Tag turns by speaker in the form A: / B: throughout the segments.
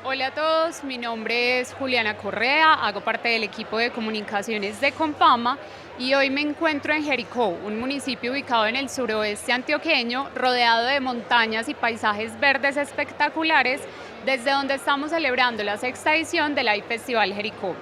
A: Hola a todos, mi nombre es Juliana Correa, hago parte del equipo de comunicaciones de Compama y hoy me encuentro en Jericó, un municipio ubicado en el suroeste antioqueño, rodeado de montañas y paisajes verdes espectaculares, desde donde estamos celebrando la sexta edición del iFestival Jericó.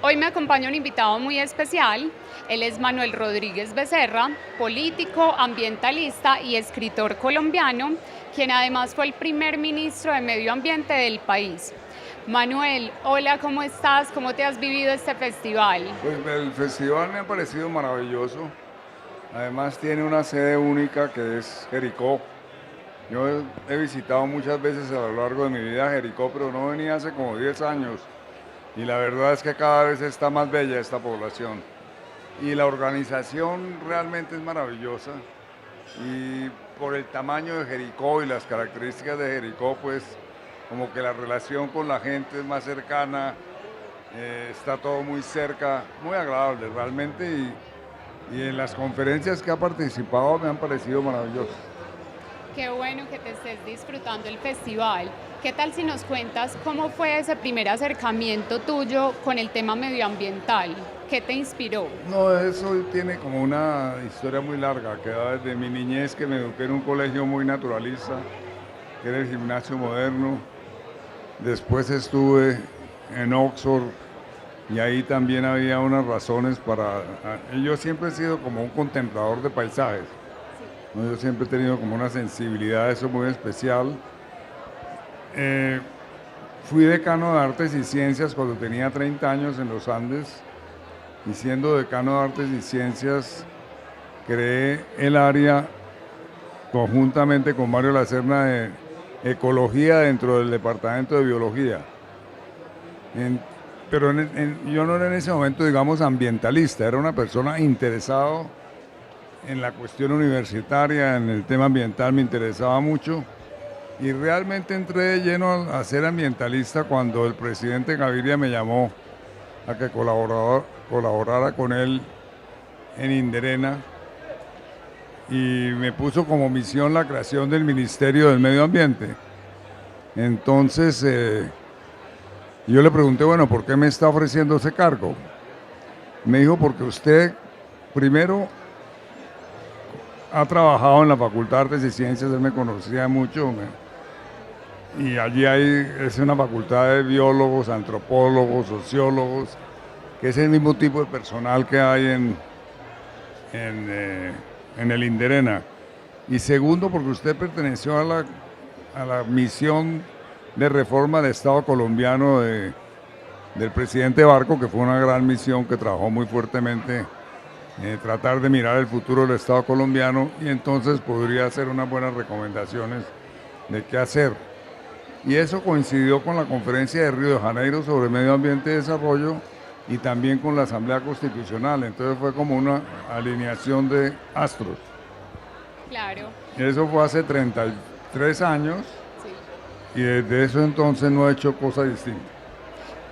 A: Hoy me acompaña un invitado muy especial. Él es Manuel Rodríguez Becerra, político, ambientalista y escritor colombiano, quien además fue el primer ministro de Medio Ambiente del país. Manuel, hola, ¿cómo estás? ¿Cómo te has vivido este festival?
B: Pues el festival me ha parecido maravilloso. Además tiene una sede única que es Jericó. Yo he visitado muchas veces a lo largo de mi vida Jericó, pero no venía hace como 10 años. Y la verdad es que cada vez está más bella esta población. Y la organización realmente es maravillosa. Y por el tamaño de Jericó y las características de Jericó, pues como que la relación con la gente es más cercana, está todo muy cerca, muy agradable realmente y en las conferencias que ha participado me han parecido maravillosas.
A: Qué bueno que te estés disfrutando el festival. ¿Qué tal si nos cuentas cómo fue ese primer acercamiento tuyo con el tema medioambiental? ¿Qué te inspiró?
B: No, eso tiene como una historia muy larga, que va desde mi niñez, que me eduqué en un colegio muy naturalista, que era el Gimnasio Moderno. Después estuve en Oxford y ahí también había unas razones para... Yo siempre he sido como un contemplador de paisajes, ¿no? Yo siempre he tenido como una sensibilidad a eso muy especial. Eh, Fui decano de Artes y Ciencias cuando tenía 30 años en los Andes y siendo decano de Artes y Ciencias creé el área conjuntamente con Mario Lacerna de Ecología dentro del Departamento de Biología. En- pero yo no era en ese momento, digamos, ambientalista, era una persona interesado en la cuestión universitaria, en el tema ambiental, me interesaba mucho y realmente entré de lleno a ser ambientalista cuando el presidente Gaviria me llamó a que colaborara con él en Inderena y me puso como misión la creación del Ministerio del Medio Ambiente. Entonces yo le pregunté, bueno, ¿por qué me está ofreciendo ese cargo? Me dijo, porque usted primero ha trabajado en la Facultad de Artes y Ciencias, él me conocía mucho, y allí es una facultad de biólogos, antropólogos, sociólogos, que es el mismo tipo de personal que hay en, eh, en el Inderena. Y segundo, porque usted perteneció a la misión de reforma del Estado colombiano del presidente Barco, que fue una gran misión que trabajó muy fuertemente tratar de mirar el futuro del Estado colombiano y entonces podría hacer unas buenas recomendaciones de qué hacer. Y eso coincidió con la conferencia de Río de Janeiro sobre medio ambiente y desarrollo y también con la Asamblea Constitucional. Entonces fue como una alineación de astros.
A: Claro,
B: Eso fue hace 33 años
A: sí.
B: y desde eso entonces no he hecho cosa distinta.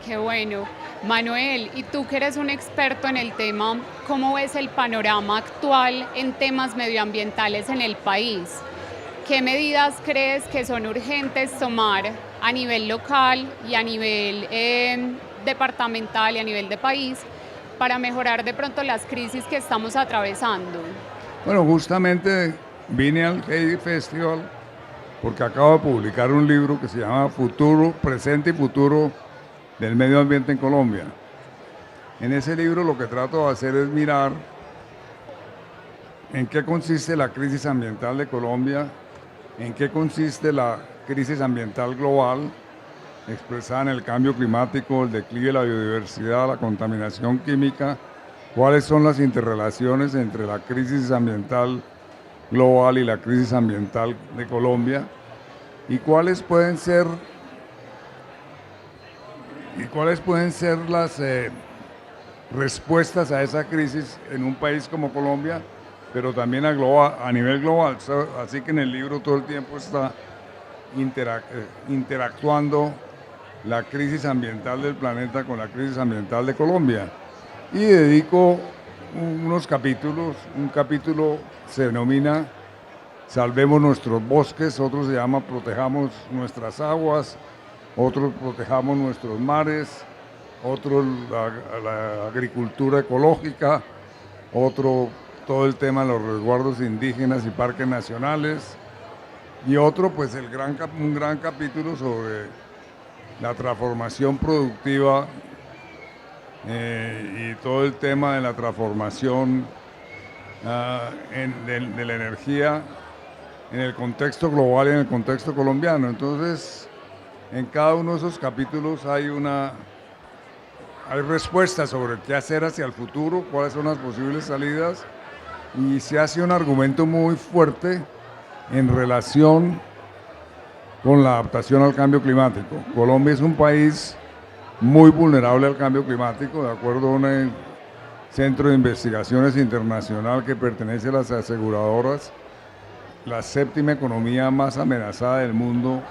A: Qué bueno. Manuel, y tú que eres un experto en el tema, ¿cómo ves el panorama actual en temas medioambientales en el país? ¿Qué medidas crees que son urgentes tomar a nivel local y a nivel departamental y a nivel de país para mejorar de pronto las crisis que estamos atravesando?
B: Bueno, justamente vine al Heidi Festival porque acabo de publicar un libro que se llama Futuro, Presente y Futuro del Medio Ambiente en Colombia. En ese libro lo que trato de hacer es mirar en qué consiste la crisis ambiental de Colombia, en qué consiste la crisis ambiental global, expresada en el cambio climático, el declive de la biodiversidad, la contaminación química, cuáles son las interrelaciones entre la crisis ambiental global y la crisis ambiental de Colombia y cuáles pueden ser las respuestas a esa crisis en un país como Colombia, pero también a nivel global. Así que en el libro todo el tiempo está interactuando la crisis ambiental del planeta con la crisis ambiental de Colombia. Y dedico unos capítulos, un capítulo se denomina Salvemos nuestros bosques, otro se llama Protejamos nuestras aguas, otros protejamos nuestros mares, otros la agricultura ecológica, otro todo el tema de los resguardos indígenas y parques nacionales, y otro pues un gran capítulo sobre la transformación productiva y todo el tema de la transformación de la energía en el contexto global y en el contexto colombiano. Entonces, en cada uno de esos capítulos hay respuestas sobre qué hacer hacia el futuro, cuáles son las posibles salidas, y se hace un argumento muy fuerte en relación con la adaptación al cambio climático. Colombia es un país muy vulnerable al cambio climático, de acuerdo a un centro de investigaciones internacional que pertenece a las aseguradoras. La séptima economía más amenazada del mundo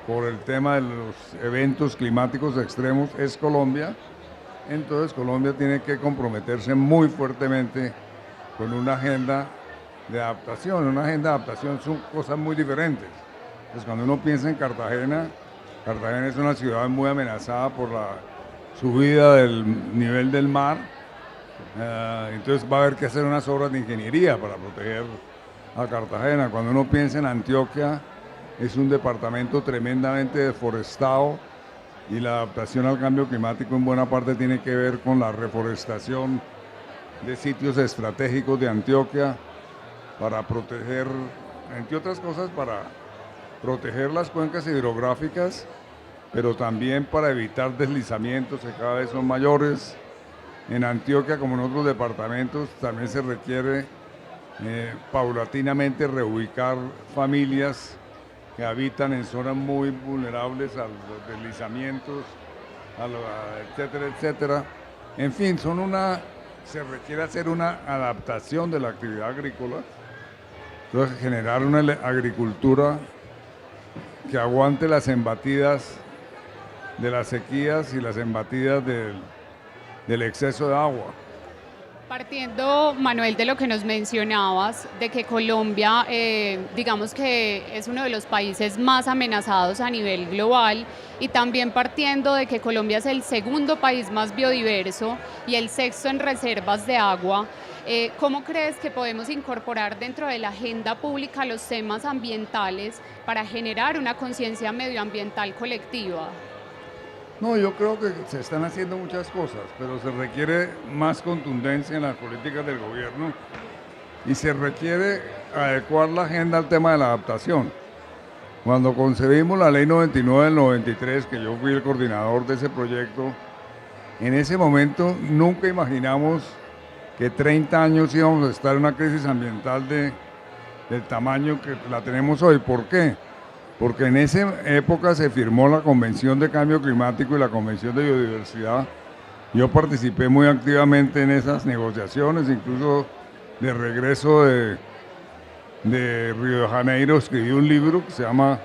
B: por el tema de los eventos climáticos extremos es Colombia. Entonces Colombia tiene que comprometerse muy fuertemente con una agenda de adaptación. Una agenda de adaptación son cosas muy diferentes. Entonces cuando uno piensa en Cartagena, Cartagena es una ciudad muy amenazada por la subida del nivel del mar. Entonces va a haber que hacer unas obras de ingeniería para proteger a Cartagena. Cuando uno piensa en Antioquia, es un departamento tremendamente deforestado, y la adaptación al cambio climático en buena parte tiene que ver con la reforestación de sitios estratégicos de Antioquia para proteger, entre otras cosas, para proteger las cuencas hidrográficas, pero también para evitar deslizamientos que cada vez son mayores. En Antioquia, como en otros departamentos, también se requiere paulatinamente reubicar familias que habitan en zonas muy vulnerables a los deslizamientos, etcétera, etcétera. En fin, se requiere hacer una adaptación de la actividad agrícola, entonces generar una agricultura que aguante las embatidas de las sequías y las embatidas del exceso de agua.
A: Partiendo, Manuel, de lo que nos mencionabas, de que Colombia, digamos que es uno de los países más amenazados a nivel global, y también partiendo de que Colombia es el segundo país más biodiverso y el sexto en reservas de agua, ¿cómo crees que podemos incorporar dentro de la agenda pública los temas ambientales para generar una conciencia medioambiental colectiva?
B: No, yo creo que se están haciendo muchas cosas, pero se requiere más contundencia en las políticas del gobierno y se requiere adecuar la agenda al tema de la adaptación. Cuando concebimos la Ley 99 del 93, que yo fui el coordinador de ese proyecto, en ese momento nunca imaginamos que 30 años íbamos a estar en una crisis ambiental del tamaño que la tenemos hoy. ¿Por qué? Porque en esa época se firmó la Convención de Cambio Climático y la Convención de Biodiversidad. Yo participé muy activamente en esas negociaciones, incluso de regreso de Río de Janeiro escribí un libro que se llama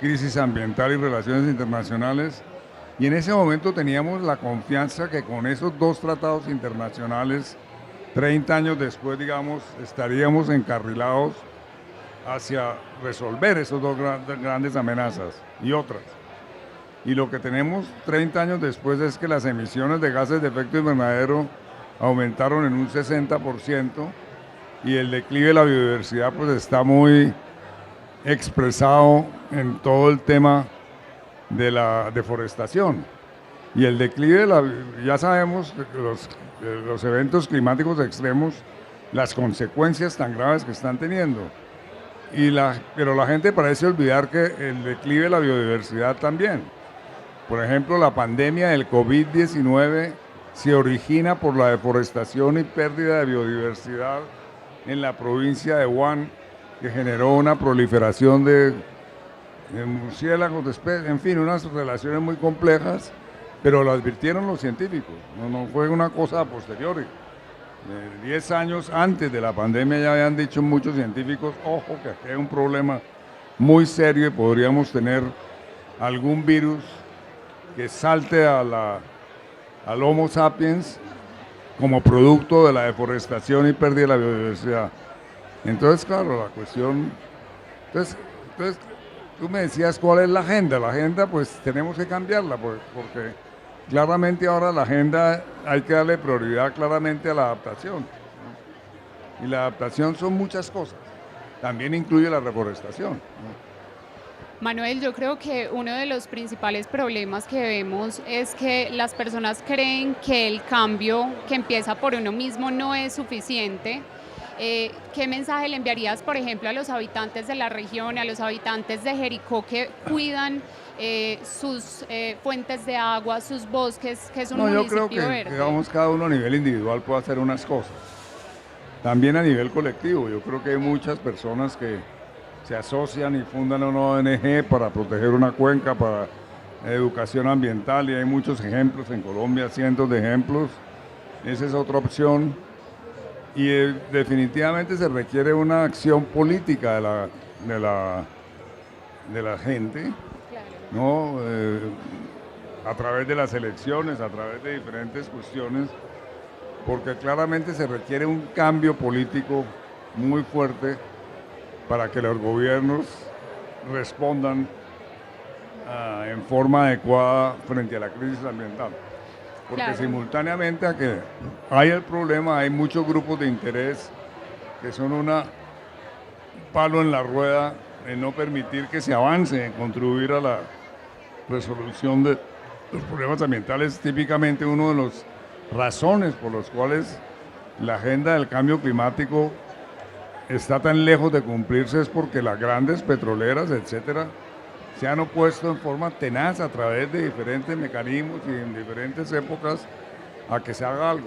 B: Crisis Ambiental y Relaciones Internacionales, y en ese momento teníamos la confianza que con esos dos tratados internacionales, 30 años después, digamos, estaríamos encarrilados hacia resolver esos dos grandes amenazas y otras. Y lo que tenemos 30 años después es que las emisiones de gases de efecto invernadero aumentaron en un 60%, y el declive de la biodiversidad pues está muy expresado en todo el tema de la deforestación. Y el declive, ya sabemos los eventos climáticos extremos, las consecuencias tan graves que están teniendo. Pero la gente parece olvidar que el declive de la biodiversidad también. Por ejemplo, la pandemia del COVID-19 se origina por la deforestación y pérdida de biodiversidad en la provincia de Wuhan, que generó una proliferación de murciélagos, de especies, en fin, unas relaciones muy complejas, pero lo advirtieron los científicos, no fue una cosa a posteriori. 10 años antes de la pandemia ya habían dicho muchos científicos, ojo, que aquí hay un problema muy serio y podríamos tener algún virus que salte al Homo sapiens como producto de la deforestación y pérdida de la biodiversidad. Entonces, claro, la cuestión... Entonces tú me decías cuál es la agenda. La agenda pues tenemos que cambiarla porque claramente ahora la agenda hay que darle prioridad claramente a la adaptación, ¿no? Y la adaptación son muchas cosas, también incluye la reforestación, ¿no?
A: Manuel, yo creo que uno de los principales problemas que vemos es que las personas creen que el cambio que empieza por uno mismo no es suficiente. ¿Qué mensaje le enviarías, por ejemplo, a los habitantes de la región, a los habitantes de Jericó que cuidan sus fuentes de agua, sus bosques, que es un
B: No, yo
A: municipio
B: creo que,
A: verde?
B: digamos, cada uno a nivel individual puede hacer unas cosas. También a nivel colectivo, yo creo que hay muchas personas que se asocian y fundan una ONG para proteger una cuenca, para educación ambiental, y hay muchos ejemplos en Colombia, cientos de ejemplos. Esa es otra opción. Y definitivamente se requiere una acción política de la gente, ¿no? A través de las elecciones, a través de diferentes cuestiones, porque claramente se requiere un cambio político muy fuerte para que los gobiernos respondan en forma adecuada frente a la crisis ambiental. Porque
A: Claro.
B: simultáneamente a que hay el problema, hay muchos grupos de interés que son un palo en la rueda en no permitir que se avance, en contribuir a la resolución de los problemas ambientales. Típicamente una de las razones por las cuales la agenda del cambio climático está tan lejos de cumplirse es porque las grandes petroleras, etcétera, se han opuesto en forma tenaz a través de diferentes mecanismos y en diferentes épocas a que se haga algo.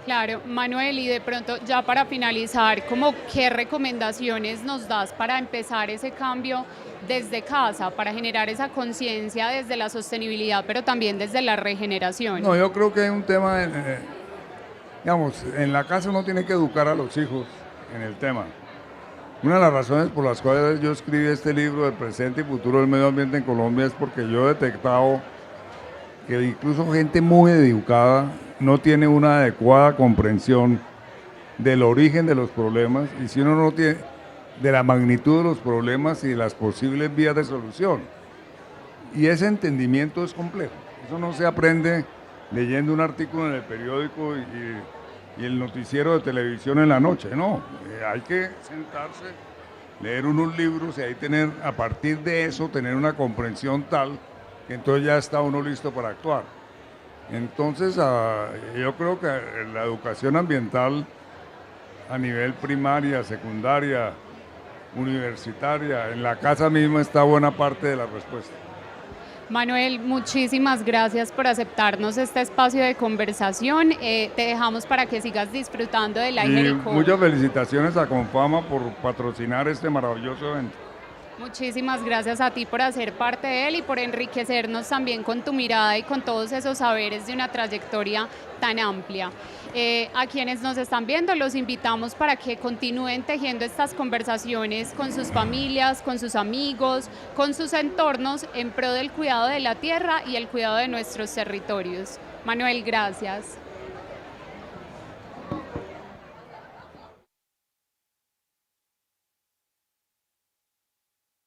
A: Claro, Manuel, y de pronto ya para finalizar, ¿cómo qué recomendaciones nos das para empezar ese cambio desde casa, para generar esa conciencia desde la sostenibilidad, pero también desde la regeneración?
B: No, yo creo que hay un tema, digamos, en la casa uno tiene que educar a los hijos en el tema. Una de las razones por las cuales yo escribí este libro, El presente y futuro del medio ambiente en Colombia, es porque yo he detectado que incluso gente muy educada no tiene una adecuada comprensión del origen de los problemas, y si uno no tiene de la magnitud de los problemas y de las posibles vías de solución. Y ese entendimiento es complejo. Eso no se aprende leyendo un artículo en el periódico y el noticiero de televisión en la noche, no. Hay que sentarse, leer unos libros y ahí tener, a partir de eso, tener una comprensión tal que entonces ya está uno listo para actuar. Entonces, yo creo que la educación ambiental a nivel primaria, secundaria, universitaria, en la casa misma está buena parte de la respuesta.
A: Manuel, muchísimas gracias por aceptarnos este espacio de conversación. Te dejamos para que sigas disfrutando de la
B: Y
A: Jericó.
B: muchas felicitaciones a Confama por patrocinar este maravilloso evento.
A: Muchísimas gracias a ti por hacer parte de él y por enriquecernos también con tu mirada y con todos esos saberes de una trayectoria tan amplia. A quienes nos están viendo, los invitamos para que continúen tejiendo estas conversaciones con sus familias, con sus amigos, con sus entornos en pro del cuidado de la tierra y el cuidado de nuestros territorios. Manuel, gracias.